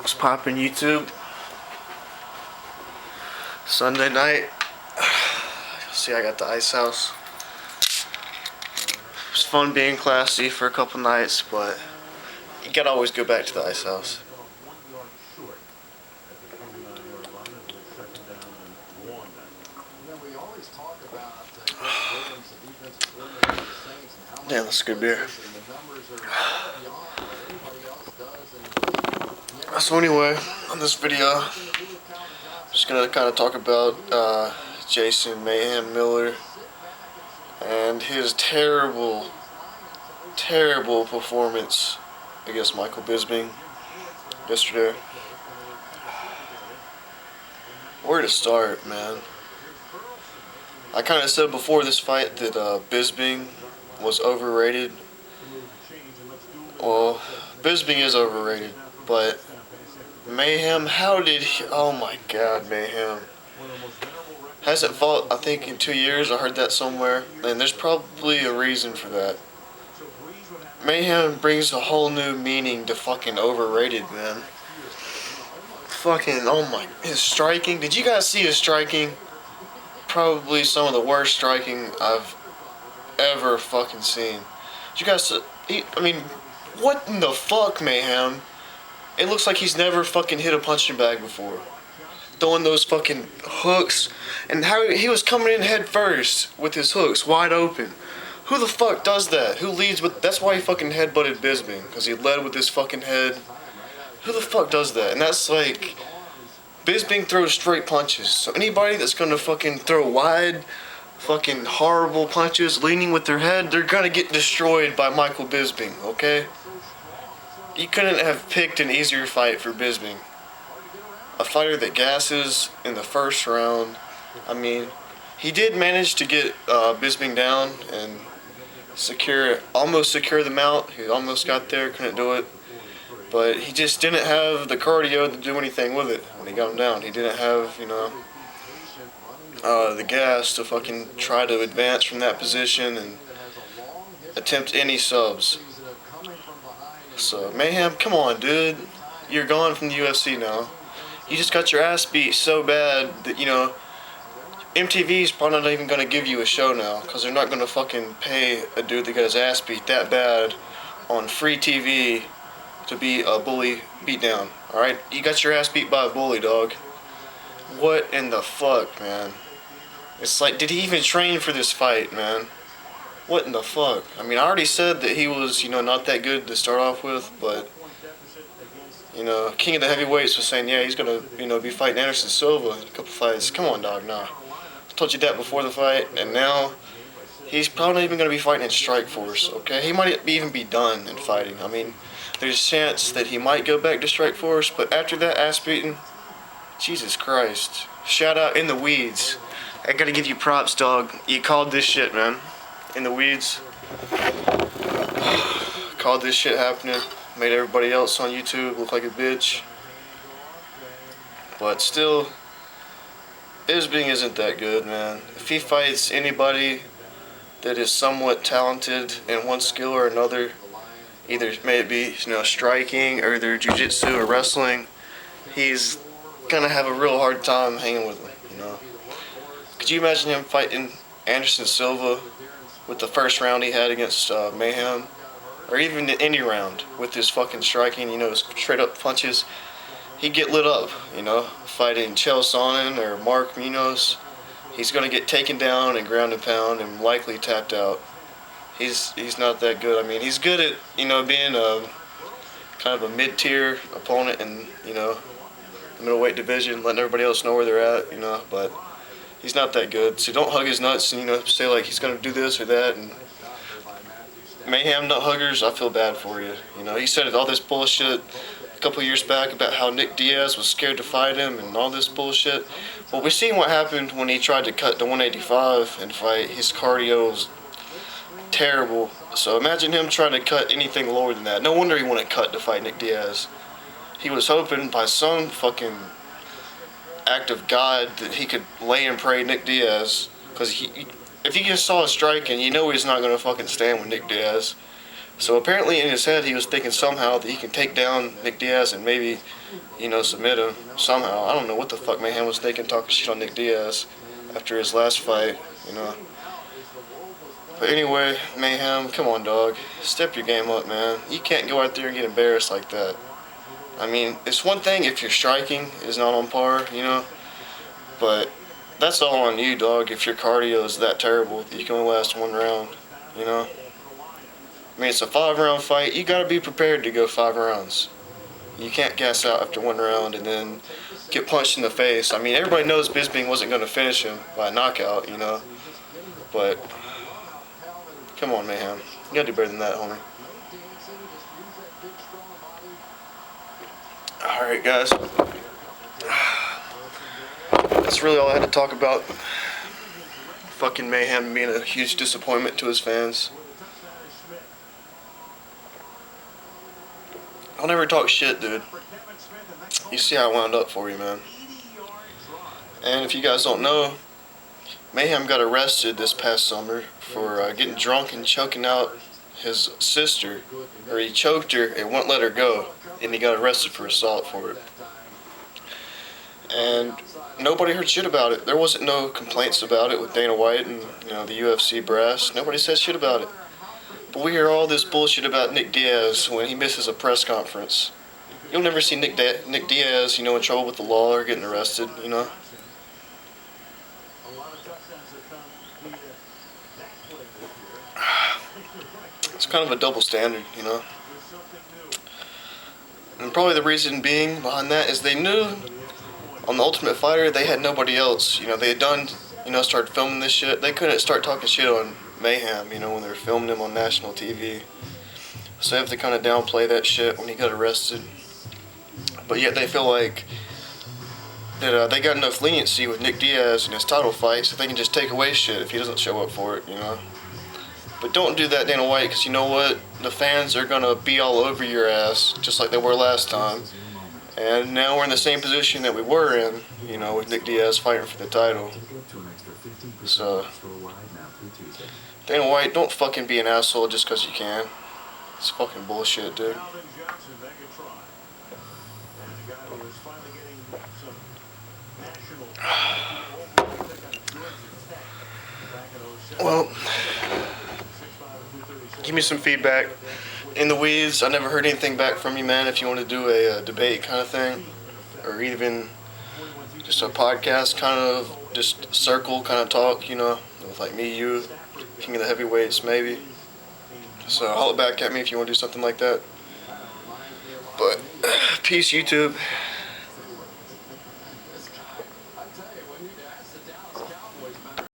What's poppin' YouTube? Sunday night. You'll see I got the ice house. It was fun being classy for a couple nights, but you gotta always go back to the ice house. Damn, that's good beer. So anyway, on this video, I'm just gonna kind of talk about Jason Mayhem Miller and his terrible performance against Michael Bisping yesterday. Where to start, man? I kind of said before this fight that Bisping was overrated. Well, Bisping is overrated, but Mayhem, how did he... Oh my god, Mayhem. Hasn't fought, I think, in 2 years. I heard that somewhere. And there's probably a reason for that. Mayhem brings a whole new meaning to fucking overrated, man. Fucking, oh my... His striking. Did you guys see his striking? Probably some of the worst striking I've ever fucking seen. Did you guys... I mean, what in the fuck, Mayhem? It looks like he's never fucking hit a punching bag before. Throwing those fucking hooks. And how he was coming in head first with his hooks wide open. Who the fuck does that? Who leads with... That's why he fucking headbutted Bisping. Because he led with his fucking head. Who the fuck does that? And that's like... Bisping throws straight punches. So anybody that's gonna fucking throw wide... fucking horrible punches leaning with their head, they're gonna get destroyed by Michael Bisping, okay? You couldn't have picked an easier fight for Bisping. A fighter that gasses in the first round. I mean, he did manage to get Bisping down and almost secure the mount. He almost got there, couldn't do it. But he just didn't have the cardio to do anything with it when he got him down. He didn't have, the gas to fucking try to advance from that position and attempt any subs. So, Mayhem, come on, dude. You're gone from the UFC now. You just got your ass beat so bad that, MTV's probably not even going to give you a show now, because they're not going to fucking pay a dude that got his ass beat that bad on free TV to be a bully beat down. Alright? You got your ass beat by a bully, dog. What in the fuck, man? It's like, did he even train for this fight, man? What in the fuck? I mean, I already said that he was, not that good to start off with, but, King of the Heavyweights was saying, yeah, he's gonna, be fighting Anderson Silva in a couple fights. Come on, dog, nah. I told you that before the fight, and now he's probably not even gonna be fighting in Strikeforce, okay? He might even be done in fighting. I mean, there's a chance that he might go back to Strikeforce, but after that ass beating, Jesus Christ. Shout out In the Weeds. I gotta give you props, dog. You called this shit, man. In the Weeds. Called this shit happening. Made everybody else on YouTube look like a bitch. But still, Bisping isn't that good, man. If he fights anybody that is somewhat talented in one skill or another, either may it be, striking or either jiu-jitsu or wrestling, he's gonna have a real hard time hanging with him, Could you imagine him fighting Anderson Silva with the first round he had against Mayhem? Or even any round with his fucking striking, his straight up punches. He'd get lit up, Fighting Chael Sonnen or Mark Munoz, he's gonna get taken down and ground and pound and likely tapped out. He's not that good. I mean, he's good at, being a kind of a mid-tier opponent in, the middleweight division, letting everybody else know where they're at, but he's not that good. So don't hug his nuts and, say like he's gonna do this or that. And Mayhem nut huggers, I feel bad for you. He said all this bullshit a couple years back about how Nick Diaz was scared to fight him and all this bullshit. Well, we've seen what happened when he tried to cut to 185 and fight. His cardio was terrible. So imagine him trying to cut anything lower than that. No wonder he wanted cut to fight Nick Diaz. He was hoping by some fucking act of God that he could lay and pray Nick Diaz. Because if he just saw a strike and he's not going to fucking stand with Nick Diaz. So apparently in his head he was thinking somehow that he can take down Nick Diaz and maybe, submit him somehow. I don't know what the fuck Mayhem was thinking, talking shit on Nick Diaz after his last fight. But anyway, Mayhem, come on, dog. Step your game up, man. You can't go out there and get embarrassed like that. I mean, it's one thing if your striking is not on par, but that's all on you, dog, if your cardio is that terrible that you can only last one round. I mean, it's a 5-round fight. You gotta be prepared to go 5 rounds. You can't gas out after 1 round and then get punched in the face. I mean, everybody knows Bisping wasn't going to finish him by knockout. But, come on, Mayhem. You gotta do better than that, homie. Alright, guys. That's really all I had to talk about. Fucking Mayhem being a huge disappointment to his fans. I'll never talk shit, dude. You see how I wound up for you, man. And if you guys don't know, Mayhem got arrested this past summer for getting drunk and choking out his sister. Or he choked her and wouldn't let her go. And he got arrested for assault for it. And nobody heard shit about it. There wasn't no complaints about it with Dana White and the UFC brass. Nobody said shit about it. But we hear all this bullshit about Nick Diaz when he misses a press conference. You'll never see Nick Diaz, in trouble with the law or getting arrested. It's kind of a double standard. And probably the reason being behind that is they knew on The Ultimate Fighter they had nobody else. They had done, started filming this shit. They couldn't start talking shit on Mayhem, when they were filming him on national TV. So they have to kind of downplay that shit when he got arrested. But yet they feel like that they got enough leniency with Nick Diaz in his title fights that they can just take away shit if he doesn't show up for it. But don't do that, Dana White, because you know what? The fans are going to be all over your ass, just like they were last time. And now we're in the same position that we were in, with Nick Diaz fighting for the title. So, Dana White, don't fucking be an asshole just because you can. It's fucking bullshit, dude. Well, give me some feedback. In the weeds, I never heard anything back from you, man. If you want to do a debate kind of thing, or even just a podcast kind of, just circle kind of talk, with like me, you, King of the Heavyweights, maybe. So holler back at me if you want to do something like that. But peace, YouTube.